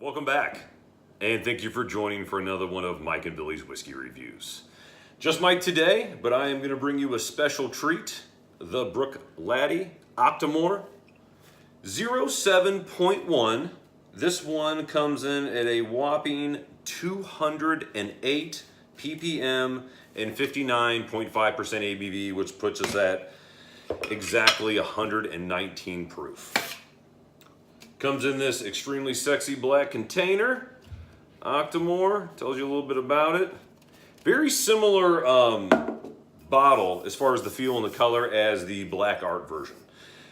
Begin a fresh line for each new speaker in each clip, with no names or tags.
Welcome back, and thank you for joining for another one of Mike and Billy's whiskey reviews. Just Mike today, but I am going to bring you a special treat, the Bruichladdich Octomore 07.1. This one comes in at a whopping 208 ppm and 59.5% ABV, which puts us at exactly 119 proof. Comes in this extremely sexy black container. Octomore, tells you a little bit about it. Very similar bottle as far as the feel and the color as the black art version.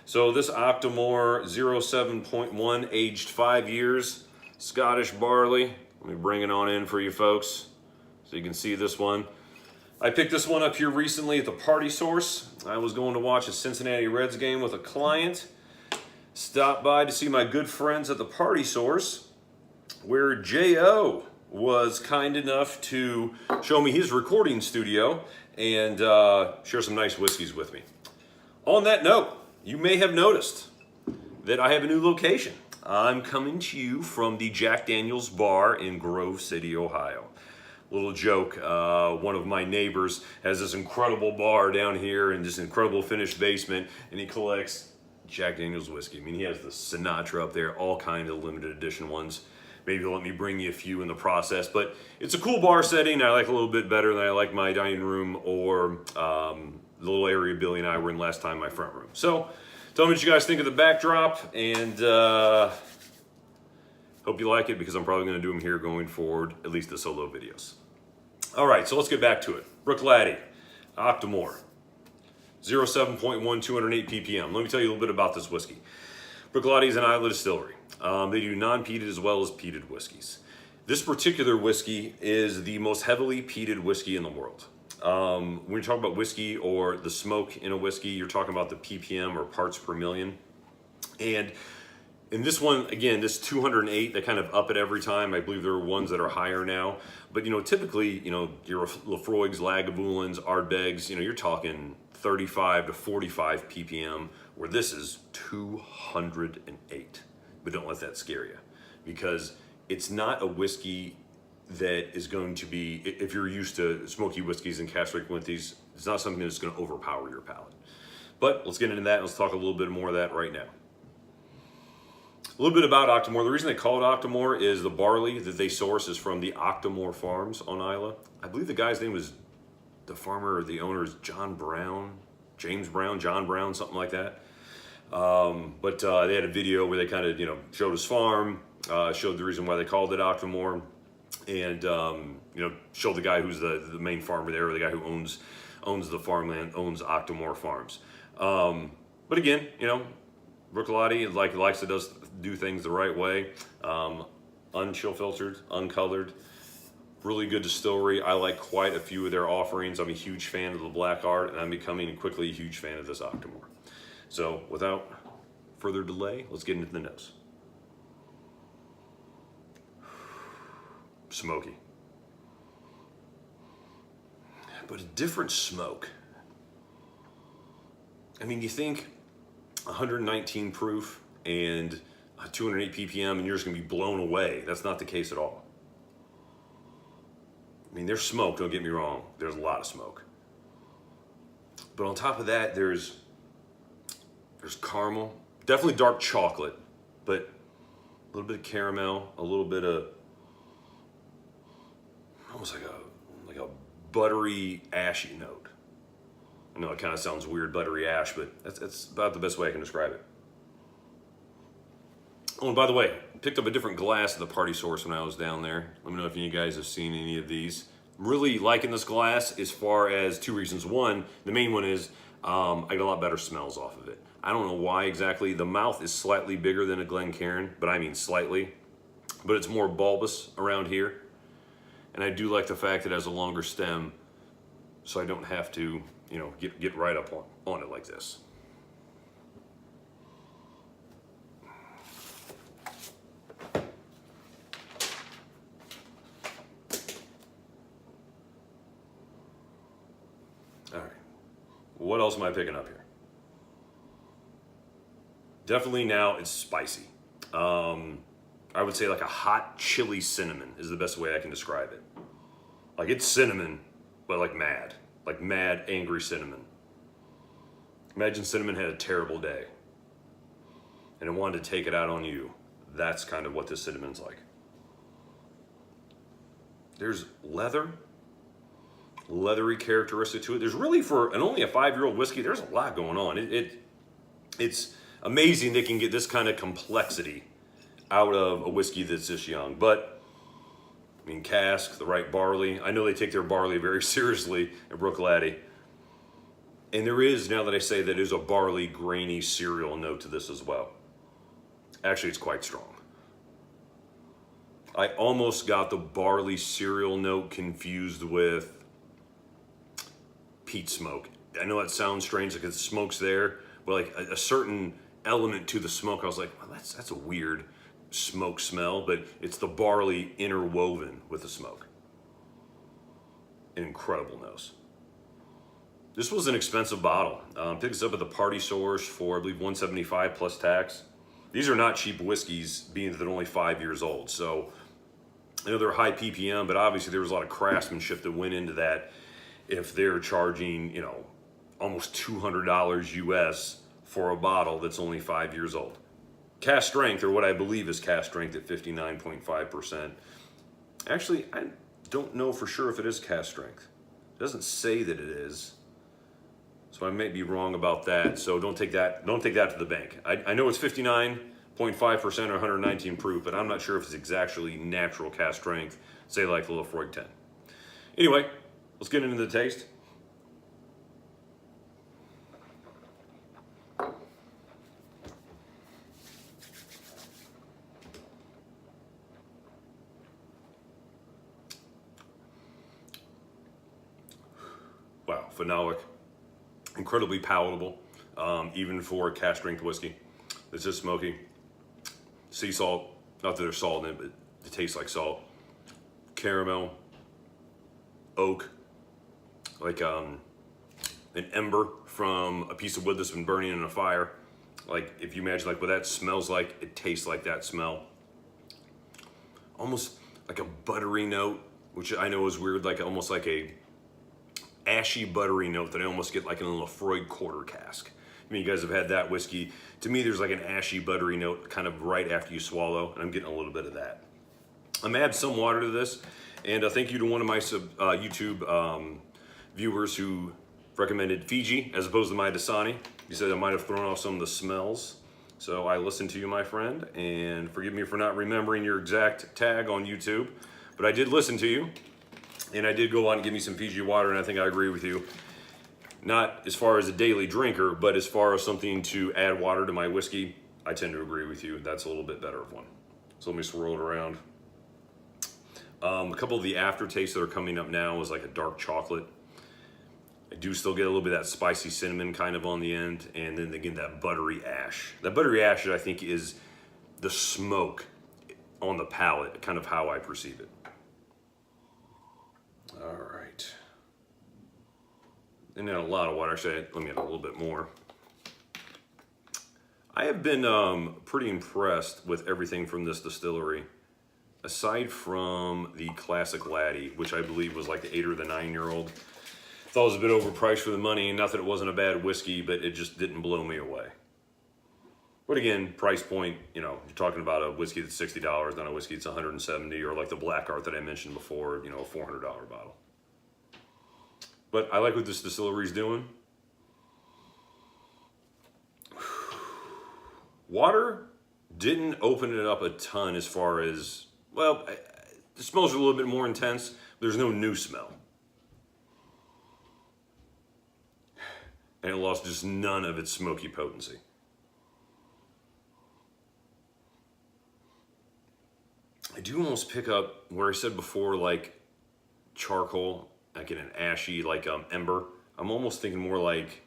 So this Octomore 07.1, aged 5 years, Scottish barley. Let me bring it on in for you folks so you can see this one. I picked this one up here recently at the Party Source. I was going to watch a Cincinnati Reds game with a client. Stopped by to see my good friends at the Party Source, where J.O. was kind enough to show me his recording studio and share some nice whiskeys with me. On that note, you may have noticed that I have a new location. I'm coming to you from the Jack Daniel's bar in Grove City, Ohio. Little joke, one of my neighbors has this incredible bar down here in this incredible finished basement, and he collects Jack Daniel's whiskey. I mean, he has the Sinatra up there, all kinds of limited edition ones. Maybe he'll let me bring you a few in the process, but it's a cool bar setting. I like a little bit better than I like my dining room or the little area Billy and I were in last time, my front room. So tell me what you guys think of the backdrop, and hope you like it, because I'm probably going to do them here going forward, at least the solo videos. All right, so let's get back to it. Bruichladdich Octomore 07.1, 208 ppm. Let me tell you a little bit about this whiskey. Bruichladdich is an Islay distillery. They do non-peated as well as peated whiskeys. This particular whiskey is the most heavily peated whiskey in the world. When you talk about whiskey or the smoke in a whiskey, you're talking about the ppm, or parts per million. And in this one, again, this 208, they kind of up it every time. I believe there are ones that are higher now. But, typically, your Lafroigs, Lagavulins, Ardbegs, you're talking 35 to 45 ppm, where this is 208. But don't let that scare you, because it's not a whiskey that is going to be, if you're used to smoky whiskeys and cask whiskeys, it's not something that's going to overpower your palate. But let's get into that, and let's talk a little bit more of that right now. A little bit about Octomore. The reason they call it Octomore is the barley that they source is from the Octomore farms on Islay. I believe the guy's name was, the farmer or the owner is John Brown, James Brown, John Brown, something like that. But they had a video where they kind of, showed his farm, showed the reason why they called it Octomore, and, showed the guy who's the main farmer there, or the guy who owns the farmland, owns Octomore Farms. But again, Bruichladdich likes to do things the right way. Unchill filtered, uncolored. Really good distillery. I like quite a few of their offerings. I'm a huge fan of the black art, and I'm becoming quickly a huge fan of this Octomore. So without further delay, let's get into the nose. Smoky. But a different smoke. I mean, you think 119 proof and 208 ppm and you're just going to be blown away. That's not the case at all. I mean, there's smoke, don't get me wrong. There's a lot of smoke. But on top of that, there's caramel, definitely dark chocolate, but a little bit of caramel, a little bit of almost like a buttery, ashy note. I know it kind of sounds weird, buttery ash, but that's about the best way I can describe it. Oh, and by the way, I picked up a different glass at the Party Source when I was down there. Let me know if any of you guys have seen any of these. I'm really liking this glass as far as two reasons. One, the main one is I get a lot better smells off of it. I don't know why exactly. The mouth is slightly bigger than a Glencairn, but I mean slightly. But it's more bulbous around here. And I do like the fact that it has a longer stem, so I don't have to, get right up on it like this. All right, what else am I picking up here? Definitely now it's spicy. I I would say like a hot chili cinnamon is the best way I can describe it. Like it's cinnamon, but like mad, angry cinnamon. Imagine cinnamon had a terrible day and it wanted to take it out on you. That's kind of what this cinnamon's like. There's leathery characteristic to it. There's really, for an only a 5-year-old whiskey, there's a lot going on. It's amazing they can get this kind of complexity out of a whiskey that's this young. But I mean, cask, the right barley. I know they take their barley very seriously at Bruichladdich. And there is, now that I say that, is a barley, grainy, cereal note to this as well. Actually, it's quite strong. I almost got the barley cereal note confused with peat smoke. I know that sounds strange, like the smoke's there, but like a certain element to the smoke, I was like, well, that's a weird smoke smell, but it's the barley interwoven with the smoke. An incredible nose. This was an expensive bottle. Picked this up at the party source for, I believe, $175 plus tax. These are not cheap whiskeys, being that they're only 5 years old. So I know they're high ppm, but obviously there was a lot of craftsmanship that went into that. If they're charging, you know, almost $200 US for a bottle that's only 5 years old. Cask strength, or what I believe is cask strength, at 59.5%. Actually, I don't know for sure if it is cask strength. It doesn't say that it is. So I may be wrong about that. So don't take that to the bank. I know it's 59.5% or 119 proof, but I'm not sure if it's exactly natural cask strength, say like the Lafroig 10. Anyway, let's get into the taste. Wow, phenolic, incredibly palatable, even for cask strength whiskey. It's just smoky. Sea salt, not that there's salt in it, but it tastes like salt. Caramel, oak, like an ember from a piece of wood that's been burning in a fire. Like if you imagine like what that smells like, it tastes like that smell. Almost like a buttery note, which I know is weird, like almost like a ashy buttery note that I almost get like in a Lafroig quarter cask. I mean, you guys have had that whiskey. To me, there's like an ashy buttery note kind of right after you swallow, and I'm getting a little bit of that. I'm gonna add some water to this, and thank you to one of my YouTube viewers who recommended Fiji as opposed to my Dasani. He said I might have thrown off some of the smells. So I listened to you, my friend, and forgive me for not remembering your exact tag on YouTube, but I did listen to you. And I did go on and give me some Fiji water, and I think I agree with you. Not as far as a daily drinker, but as far as something to add water to my whiskey, I tend to agree with you. That's a little bit better of one. So let me swirl it around. A couple of the aftertastes that are coming up now is like a dark chocolate. I do still get a little bit of that spicy cinnamon kind of on the end, and then again that buttery ash. That buttery ash, I think, is the smoke on the palate, kind of how I perceive it. All right. And then a lot of water. Actually, let me add a little bit more. I have been pretty impressed with everything from this distillery. Aside from the classic Laddie, which I believe was like the 8 or the 9-year-old. Thought it was a bit overpriced for the money. Not that it wasn't a bad whiskey, but it just didn't blow me away. But again, price point, you know, you're talking about a whiskey that's $60, not a whiskey that's $170, or like the Black Art that I mentioned before, you know, a $400 bottle. But I like what this distillery's doing. Water didn't open it up a ton as far as, well, the smells are a little bit more intense. There's no new smell. And it lost just none of its smoky potency. I do almost pick up where I said before, like charcoal, like in an ashy, like ember. I'm almost thinking more like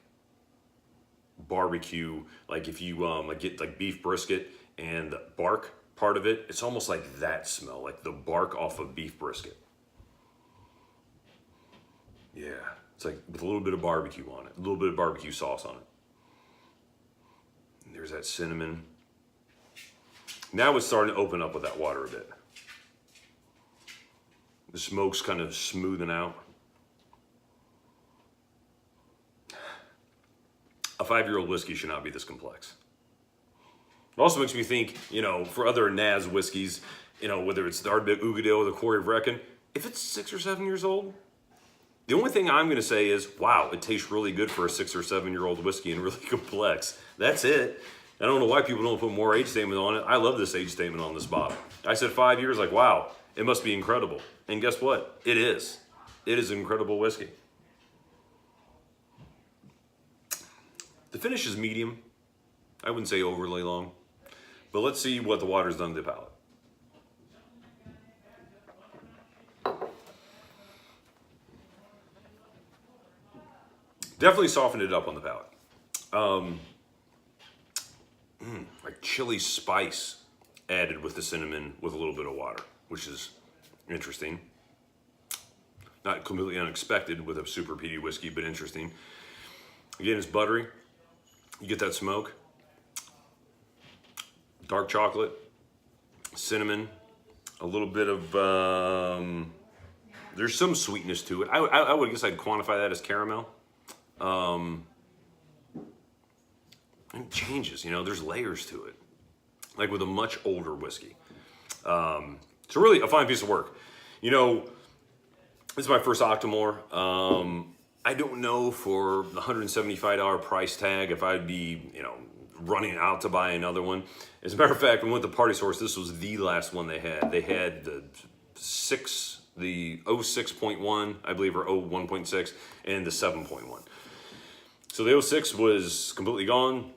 barbecue, like if you like get like beef brisket and the bark part of it, it's almost like that smell, like the bark off of beef brisket. Yeah, it's like with a little bit of barbecue on it, a little bit of barbecue sauce on it. And there's that cinnamon. Now it's starting to open up with that water a bit. The smoke's kind of smoothing out. A 5-year-old whiskey should not be this complex. It also makes me think, you know, for other NAS whiskeys, you know, whether it's the Ardbeg Ugadale or the Quarry of Wrekin, if it's 6 or 7 years old, the only thing I'm going to say is, wow, it tastes really good for a 6 or 7 year old whiskey and really complex. That's it. I don't know why people don't put more age statement on it. I love this age statement on this bottle. I said 5 years, like, wow, it must be incredible. And guess what? It is. It is an incredible whiskey. The finish is medium. I wouldn't say overly long. But let's see what the water's done to the palate. Definitely softened it up on the palate. Like chili spice added with the cinnamon with a little bit of water, which is interesting. Not completely unexpected with a super peaty whiskey, but interesting. Again, it's buttery. You get that smoke. Dark chocolate, cinnamon, a little bit of, there's some sweetness to it. I would guess I'd quantify that as caramel. And it changes, you know, there's layers to it, like with a much older whiskey. So really a fine piece of work. You know, this is my first Octomore. I don't know for the $175 price tag if I'd be, you know, running out to buy another one. As a matter of fact, when we went to Party Source, this was the last one they had. They had the 06.1, I believe, or 01.6, and the 7.1. So the 06 was completely gone.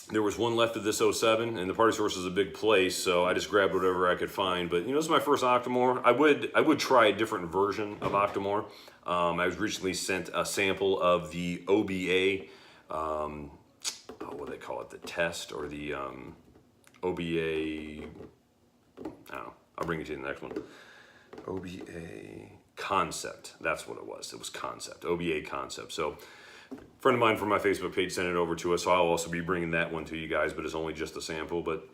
There was one left of this 07, and the Party Source is a big place, so I just grabbed whatever I could find. But, you know, this is my first Octomore. I would try a different version of Octomore. I was recently sent a sample of the OBA, what do they call it, the test, or the OBA, I don't know, I'll bring it to you in the next one. OBA concept, that's what it was. It was concept, OBA concept. So a friend of mine from my Facebook page sent it over to us, so I'll also be bringing that one to you guys, but it's only just a sample. But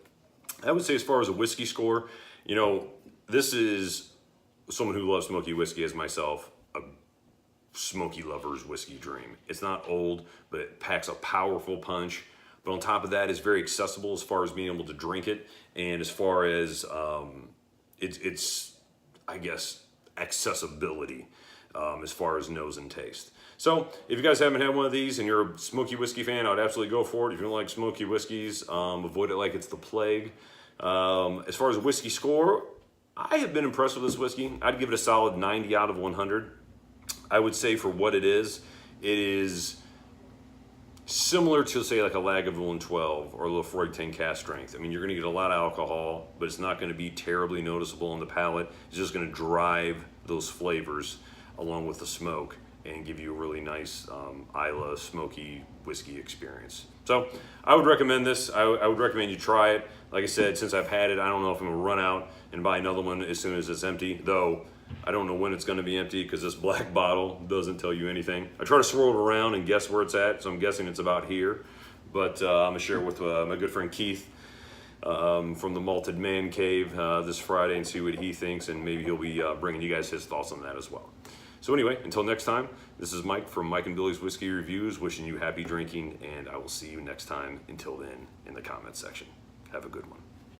I would say as far as a whiskey score, you know, this is someone who loves smoky whiskey as myself, a smoky lover's whiskey dream. It's not old, but it packs a powerful punch. But on top of that, it's very accessible as far as being able to drink it, and as far as it's I guess accessibility as far as nose and taste. So if you guys haven't had one of these and you're a smoky whiskey fan, I would absolutely go for it. If you don't like smoky whiskeys, avoid it like it's the plague. As far as a whiskey score, I have been impressed with this whiskey. I'd give it a solid 90 out of 100. I would say for what it is similar to, say, like a Lagavulin 12 or a Lefroy 10 cast strength. I mean, you're going to get a lot of alcohol, but it's not going to be terribly noticeable on the palate. It's just going to drive those flavors along with the smoke and give you a really nice Islay smoky whiskey experience. So I would recommend this. I would recommend you try it. Like I said, since I've had it, I don't know if I'm going to run out and buy another one as soon as it's empty, though I don't know when it's going to be empty because this black bottle doesn't tell you anything. I try to swirl it around and guess where it's at, so I'm guessing it's about here. But I'm going to share it with my good friend Keith from the Malted Man Cave this Friday and see what he thinks, and maybe he'll be bringing you guys his thoughts on that as well. So anyway, until next time, this is Mike from Mike and Billy's Whiskey Reviews, wishing you happy drinking, and I will see you next time. Until then, in the comments section. Have a good one.